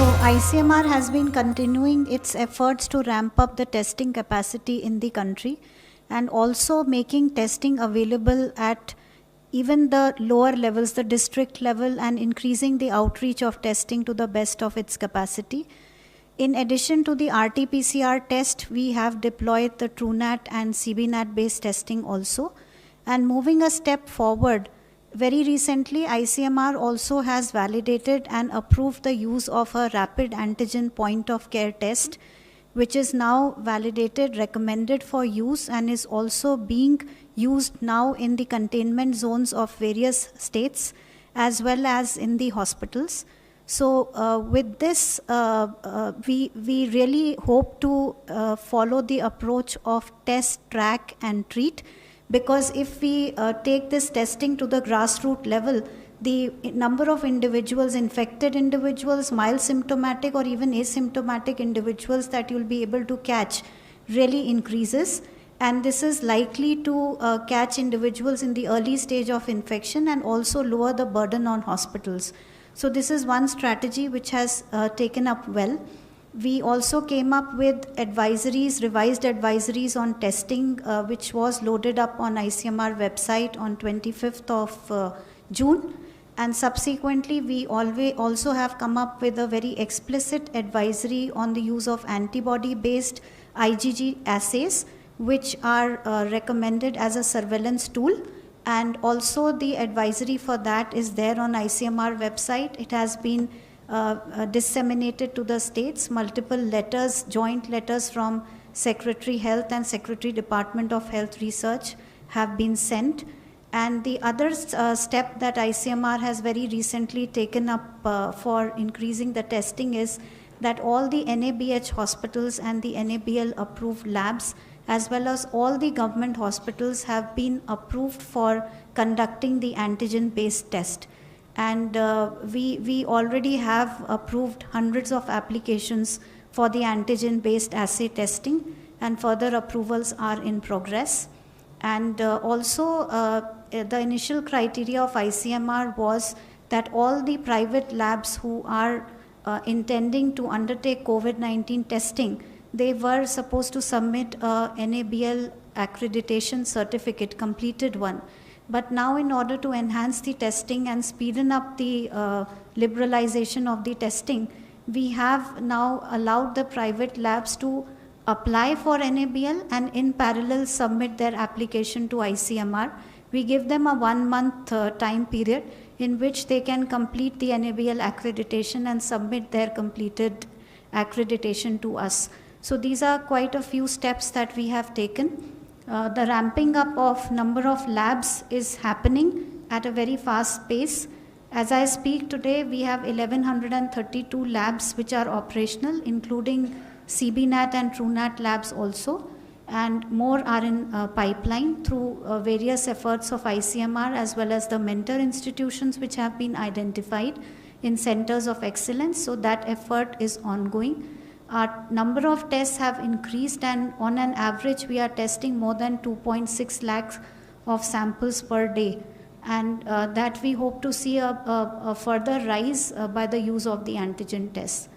ICMR has been continuing its efforts to ramp up the testing capacity in the country and also making testing available at even the lower levels, the district level, and increasing the outreach of testing to the best of its capacity. In addition to the RT-PCR test, we have deployed the TrueNat and CBNat based testing also. And moving a step forward, very recently, ICMR also has validated and approved the use of a rapid antigen point of care test, which is now validated, recommended for use, and is also being used now in the containment zones of various states as well as in the hospitals. So with this, we really hope to follow the approach of test, track, and treat. Because if we take this testing to the grassroots level, the number of individuals, infected individuals, mild symptomatic or even asymptomatic individuals that you'll be able to catch really increases. And this is likely to catch individuals in the early stage of infection and also lower the burden on hospitals. So this is one strategy which has taken up well. We also came up with advisories, revised advisories on testing, which was loaded up on ICMR website on 25th of June. And subsequently, we also have come up with a very explicit advisory on the use of antibody-based IgG assays, which are recommended as a surveillance tool. And also the advisory for that is there on ICMR website. It has been disseminated to the states. Multiple letters, joint letters from Secretary Health and Secretary Department of Health Research have been sent. And the other step that ICMR has very recently taken up for increasing the testing is that all the NABH hospitals and the NABL approved labs as well as all the government hospitals have been approved for conducting the antigen-based test. And we already have approved hundreds of applications for the antigen-based assay testing, and further approvals are in progress. And also, the initial criteria of ICMR was that all the private labs who are intending to undertake COVID-19 testing, they were supposed to submit a NABL accreditation certificate, completed one. But now, in order to enhance the testing and speeden up the liberalization of the testing, we have now allowed the private labs to apply for NABL and in parallel submit their application to ICMR. We give them a 1 month time period in which they can complete the NABL accreditation and submit their completed accreditation to us. So these are quite a few steps that we have taken. The ramping up of number of labs is happening at a very fast pace. As I speak today, we have 1,132 labs which are operational, including CBNat and TrueNat labs also, and more are in pipeline through various efforts of ICMR as well as the mentor institutions which have been identified in centers of excellence. So that effort is ongoing. Our number of tests have increased, and on an average, we are testing more than 2.6 lakhs of samples per day. And that we hope to see a further rise by the use of the antigen tests.